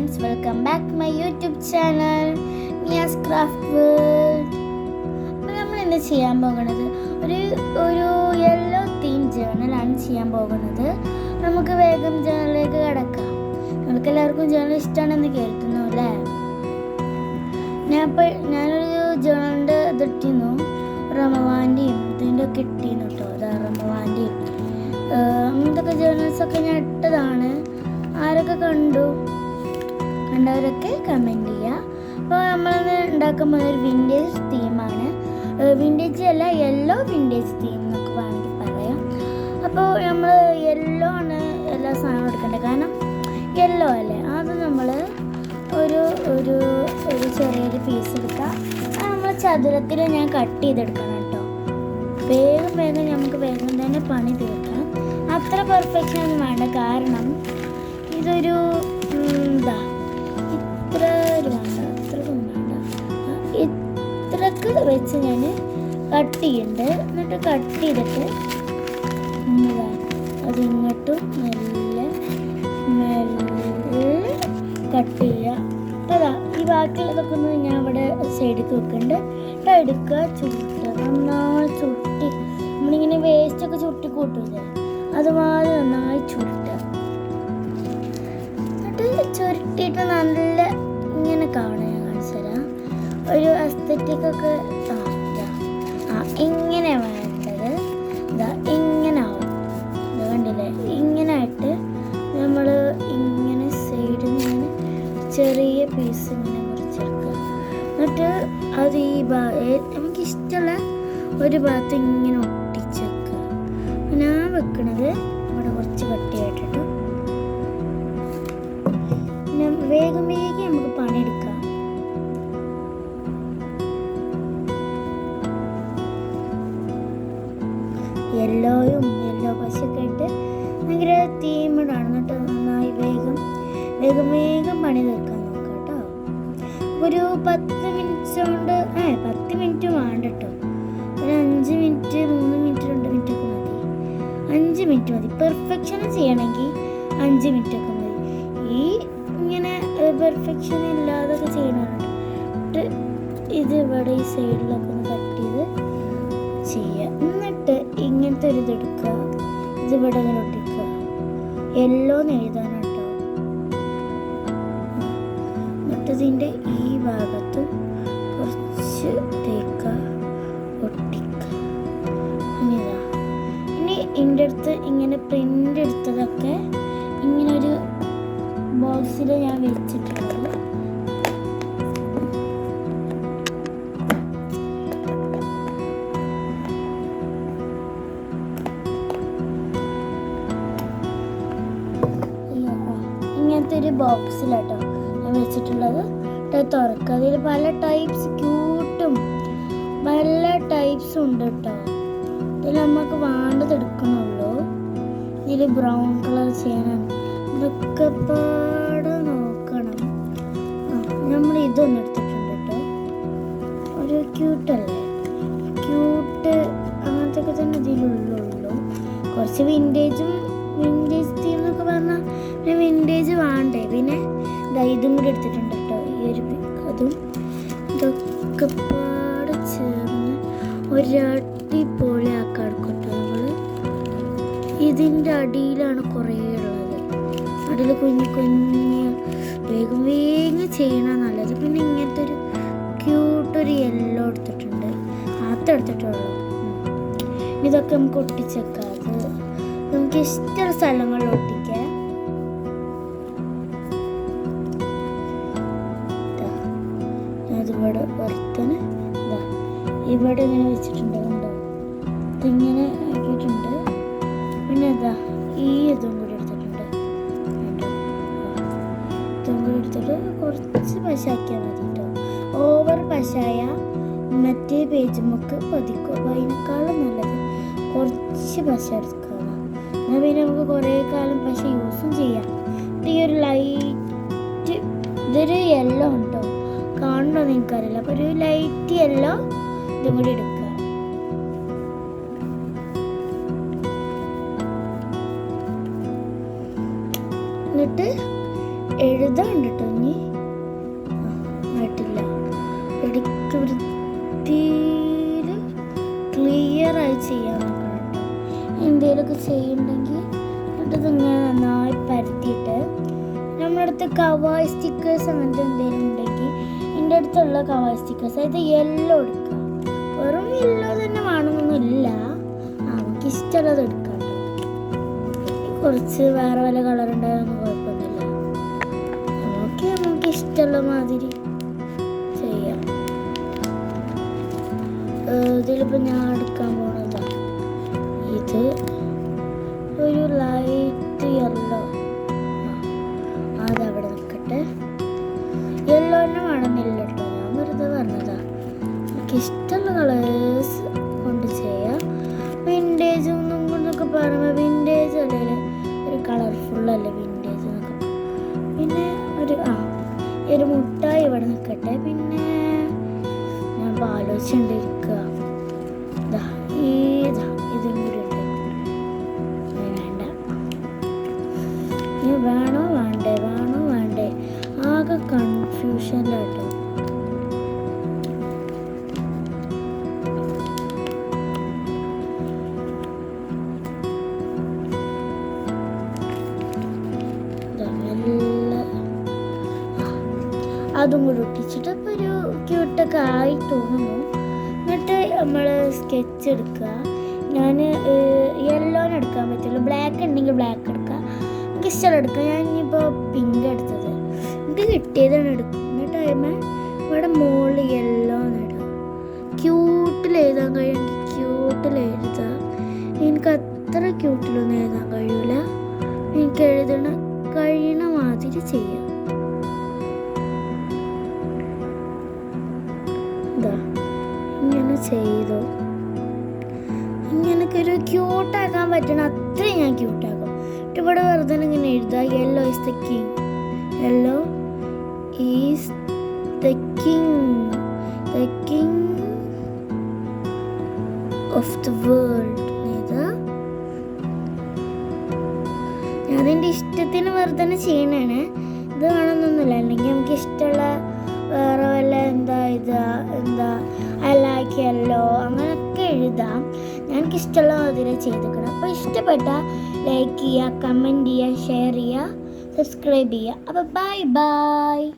friends, welcome back to my YouTube channel Mia's Craft World. അപ്പോൾ നമ്മൾ ഇന്ന് ചെയ്യാൻ പോകുന്നത് ഒരു യെല്ലോ തീം ജേർണലാണ് ചെയ്യാൻ പോകുന്നത്. നമുക്ക് വേഗം ജേർണലിലേക്ക് കിടക്കാം. നമുക്ക് എല്ലാവർക്കും ജേർണൽ ഇഷ്ടമാണെന്ന് കേൾക്കുന്നു അല്ലേ? ഞാനൊരു ജേർണലിൻ്റെ ഇതിട്ടിരുന്നു, റമവാൻ്റെയും ഇതിൻ്റെ ഒക്കെ ഇട്ടിരുന്നു കേട്ടോ. അതാ റമവാൻ്റെയും അങ്ങനത്തെ ജേർണൽസൊക്കെ ഞാൻ ഇട്ടതാണ്. ആരൊക്കെ കണ്ടവരൊക്കെ കമൻറ്റ് ചെയ്യുക. അപ്പോൾ നമ്മളിന്ന് ഉണ്ടാക്കാൻ പോകുന്ന ഒരു വിൻറ്റേജ് തീമാണ്. വിൻറ്റേജ് അല്ല, യെല്ലോ വിൻറ്റേജ് തീം എന്നൊക്കെ വേണമെങ്കിൽ പറയാം. അപ്പോൾ നമ്മൾ യെല്ലോ ആണ് എല്ലാ സാധനവും എടുക്കേണ്ടത്, കാരണം യെല്ലോ അല്ലേ. അത് നമ്മൾ ഒരു ഒരു ഒരു ചെറിയൊരു പീസ് എടുക്കുക. അത് നമ്മൾ ചതുരത്തിൽ ഞാൻ കട്ട് ചെയ്തെടുക്കണം കേട്ടോ. വേഗം നമുക്ക് വേഗം തന്നെ പണി തീർക്കണം. അത്ര പെർഫെക്ഷൻ ഒന്നും വേണ്ട, കാരണം ഇതൊരു ഇത്രക്ക് വെച്ച് ഞാൻ കട്ട് ചെയ്യുന്നുണ്ട്. എന്നിട്ട് കട്ട് ചെയ്തിട്ട് അത് ഇങ്ങോട്ടും മെല്ലെ കട്ട് ചെയ്യുക. അതാ ഈ ബാക്കിയുള്ളതൊക്കെ ഒന്ന് ഞാൻ ഇവിടെ സൈഡിലേക്ക് വെക്കുന്നുണ്ട്. എടുക്കുക, ചുരുട്ടുക, നന്നായി ചുരുട്ടി. നമ്മളിങ്ങനെ വേസ്റ്റൊക്കെ ചുരുട്ടി കൂട്ടില്ലേ, അതുമാതിരി നന്നായി ചുരുട്ടുക. ചുരുട്ടിയിട്ട് നല്ല ഇങ്ങനെ കാണുക. ഞാൻ കാണിച്ചു തരാം. ഒരു അസ്തറ്റിക്കൊക്കെ ഇങ്ങനെ വേണ്ടത്. ഇങ്ങനെ ആവും. ഇത് കണ്ടില്ലേ? ഇങ്ങനെ ആയിട്ട് നമ്മൾ ഇങ്ങനെ സൈഡിൽ നിന്ന് ചെറിയ പീസ് ഇങ്ങനെ മുറിച്ചെടുക്കുക. എന്നിട്ട് അത് നമുക്കിഷ്ടമുള്ള ഒരു ഭാഗത്ത് ഇങ്ങനെ ഒട്ടിച്ചെടുക്കുക. ഞാൻ വെക്കണത് ഇവിടെ കുറച്ച് കട്ടിയായിട്ടിട്ടു. വേഗം നമുക്ക് പണിയെടുക്കാം. യെല്ലോ പശയൊക്കെ ഇട്ട് ഭയങ്കര തീമിടാണ്. എന്നിട്ട് നന്നായി വേഗം പണി തീർക്കാൻ നോക്കാം കേട്ടോ. ഒരു 10 മിനിറ്റ് കൊണ്ട് 10 മിനിറ്റ് വേണ്ട കേട്ടോ. ഒരു 5 മിനിറ്റ് 3 മിനിറ്റ് 2 മിനിറ്റ് ഒക്കെ മതി. 5 മിനിറ്റ് മതി. പെർഫെക്ഷൻ ചെയ്യണമെങ്കിൽ 5 മിനിറ്റ് ഒക്കെ മതി. ഈ ഇങ്ങനെ പെർഫെക്ഷൻ ഇല്ലാതൊക്കെ ചെയ്യണമായിട്ട് ഇത് ഇവിടെ ഈ സൈഡിലൊക്കെ ഒന്ന് കട്ട് ചെയ്ത് ചെയ്യുക. എന്നിട്ട് ഇങ്ങനത്തെ ഒരു ഇതെടുക്കുക, ഇത് ഇവിടെ ഇങ്ങനെ ഒട്ടിക്കുക. യെല്ലോന്ന് എഴുതാനാട്ടോ. എന്നിട്ട് ഇതിൻ്റെ ഈ ഭാഗത്ത് കുറച്ച് തേക്കുക, ഒട്ടിക്കുക. ഇനി ഇതിൻ്റെ അടുത്ത് ഇങ്ങനെ പ്രിൻ്റ് എടുത്തതൊക്കെ ഇങ്ങനെ ഒരു ബോക്സിൽ ഞാൻ വെച്ചിട്ടുള്ളത്. ഇങ്ങനത്തെ ഒരു ബോക്സിലാട്ടോ ഞാൻ വെച്ചിട്ടുള്ളത്. തുറക്കുക. അതിൽ പല ടൈപ്സ് ക്യൂട്ടും പല ടൈപ്സും ഉണ്ട് കേട്ടോ. ഇതിൽ നമുക്ക് വേണ്ടത് എടുക്കണുള്ളൂ. ഇതിൽ ബ്രൗൺ കളർ ചെയ്യണം. ഇതൊക്കെ പാടെ നോക്കണം. നമ്മൾ ഇതൊന്നും എടുത്തിട്ടുണ്ട് കേട്ടോ. ഒരു ക്യൂട്ടല്ലേ, ക്യൂട്ട് അങ്ങനത്തെ ഒക്കെ തന്നെ ഇതിലുള്ളൂ. കുറച്ച് വിൻറ്റേജ് തീം എന്നൊക്കെ പറഞ്ഞാൽ പിന്നെ വിൻറ്റേജ് വേണ്ടേ. പിന്നെ ഇതും കൂടി എടുത്തിട്ടുണ്ട് കേട്ടോ. ഈ ഒരു അതും ഇതൊക്കെ പാടെ ചേർന്ന് ഒരടിപൊളി ആക്കാൻ എടുക്കട്ടോ. നമ്മൾ ഇതിൻ്റെ അടിയിലാണ് കുറേ ഉള്ളത്. അടിയിൽ കുഞ്ഞ് വേഗം ചെയ്യണം നല്ലത്. പിന്നെ ഇങ്ങനത്തെ ഒരു ക്യൂട്ടൊരു യെല്ലോ എടുത്തിട്ടുണ്ട്, എടുത്തിട്ടുള്ളൂ. ഇതൊക്കെ നമുക്ക് ഒട്ടിച്ചേക്കാം. അത് നമുക്ക് ഇഷ്ടമുള്ള സ്ഥലങ്ങളിൽ ഒട്ടിക്കാം. അതിവിടെ പുറത്തിന് ഇവിടെ ഇങ്ങനെ വെച്ചിട്ടുണ്ട്. കണ്ടോ? ഇതിങ്ങനെ ആക്കിയിട്ടുണ്ട്. പിന്നെ ഈ ഇതും കൂടി എടുത്തിട്ടുണ്ട്. ഇതും കൂടി എടുത്തിട്ട് കുറച്ച് പശാക്കിയാൽ മതി കേട്ടോ. ഓവർ പശായ മറ്റേ പേജുമൊക്കെ പതിക്കും. അപ്പോൾ അതിനേക്കാളും നല്ലത് കുറച്ച് പശ എടുക്കുക. എന്നാൽ പിന്നെ നമുക്ക് കുറേ കാലം പശ യൂസും ചെയ്യാം. ഈ ഒരു ലൈറ്റ് ഇതൊരു യെല്ലോ ഉണ്ടോ, കാണണോ നിങ്ങൾക്കറിയില്ല. അപ്പോൾ ഒരു ലൈറ്റ് യെല്ലോ ഇതും കൂടി എടുക്കുക. എന്നിട്ട് എഴുതാണ്ട് കേട്ടോ ഇനി ആയിട്ടില്ല. ഇടയ്ക്ക് വൃത്തിയിൽ ക്ലിയറായി ചെയ്യാൻ നോക്കണം കേട്ടോ. എന്തെങ്കിലുമൊക്കെ ചെയ്യുന്നുണ്ടെങ്കിൽ എന്നിട്ട് ഇങ്ങനെ നന്നായി പരത്തിയിട്ട് നമ്മുടെ അടുത്ത് കവായ് സ്റ്റിക്കേഴ്സ് അങ്ങനത്തെ എന്തെങ്കിലും ഉണ്ടെങ്കിൽ എൻ്റെ അടുത്തുള്ള കവായ് സ്റ്റിക്കേഴ്സ് അതായത് യെല്ലോ എടുക്കുക. വെറും യെല്ലോ തന്നെ വേണമെന്നൊന്നുമില്ല, നമുക്ക് ഇഷ്ടമുള്ളത് എടുക്കാം. കുറച്ച് വേറെ വല്ല കളർ ഉണ്ടായൊന്നും കുഴപ്പമൊന്നുമില്ല, നമുക്ക് ഇഷ്ടമുള്ള മാതിരി ചെയ്യാം. ഇതിലിപ്പോൾ ഞാൻ എടുക്കാൻ പോണതാ ഇത് ഒരു ലൈറ്റ് യെല്ലോ. അതവിടെ നിൽക്കട്ടെ. യെല്ലോ തന്നെ വേണമെന്നില്ല കേട്ടോ, ഞാൻ വെറുതെ പറഞ്ഞതാ. എനിക്ക് ഇഷ്ടമുള്ള കളേഴ്സ് കൊണ്ട് ചെയ്യാം. വിൻറ്റേജ് എന്നൊക്കെ പറയുമ്പോൾ വിൻറ്റേജ് അല്ലെങ്കിൽ ഒരു കളർഫുള്ളല്ലേ വിൻറ്റേജ് എന്നൊക്കെ. പിന്നെ ഒരു മുട്ടായി ഇവിടെ നിൽക്കട്ടെ. പിന്നെ ഞാൻ ആലോചിച്ചുകൊണ്ടിരിക്കുക ഇതും കൂടി ഉണ്ട്. വേണ്ട, ഇനി വേണോ വേണ്ടേ ആകെ കൺഫ്യൂഷനിലാട്ടോ. അതും കൂടി ഒട്ടിച്ചിട്ട് ഇപ്പോൾ ഒരു ക്യൂട്ടൊക്കെ ആയി തോന്നുന്നു. എന്നിട്ട് നമ്മൾ സ്കെച്ച് എടുക്കുക. ഞാൻ യെല്ലോന് എടുക്കാൻ പറ്റുള്ളൂ, ബ്ലാക്ക് ഉണ്ടെങ്കിൽ ബ്ലാക്ക് എടുക്കുക, എനിക്ക് ഇഷ്ടം എടുക്കുക. ഞാൻ ഇനിയിപ്പോൾ പിങ്ക് എടുത്തത് എനിക്ക് കിട്ടിയതാണ് എടുക്കുന്ന ടൈം. ഇവിടെ മുകളിൽ യെല്ലോ ഇടുക. ക്യൂട്ടിൽ എഴുതാൻ കഴിയും, ക്യൂട്ടിൽ എഴുതാം. എനിക്ക് അത്ര ക്യൂട്ടിലൊന്നും എഴുതാൻ കഴിയൂല, എനിക്ക് കഴിയണ മാതിരി ചെയ്യാം. ഇങ്ങനെ ചെയ്തു ഇങ്ങനൊക്കെ ഒരു ക്യൂട്ടാക്കാൻ പറ്റണം, അത്രയും ഞാൻ ക്യൂട്ടാക്കും. ഇവിടെ വെറുതെ ഇങ്ങനെ എഴുതുക yellow is the king, yellow is the king of the world. ഞാനെൻ്റെ ഇഷ്ടത്തിന് വെറുതെ ചെയ്യണാണ്, ഇത് വേണമെന്നൊന്നുമില്ല. അല്ലെങ്കിൽ നമുക്ക് ഇഷ്ടമുള്ള വേറെ വല്ല എന്താ ഐ ലൈക്ക് യെല്ലോ അങ്ങനെയൊക്കെ എഴുതാം. ഞങ്ങൾക്ക് ഇഷ്ടമുള്ള മാതിരി ചെയ്തേക്കണം. അപ്പോൾ ഇഷ്ടപ്പെട്ടാൽ ലൈക്ക് ചെയ്യുക, കമൻറ്റ് ചെയ്യുക, ഷെയർ ചെയ്യുക, സബ്സ്ക്രൈബ് ചെയ്യുക. അപ്പോൾ ബൈ.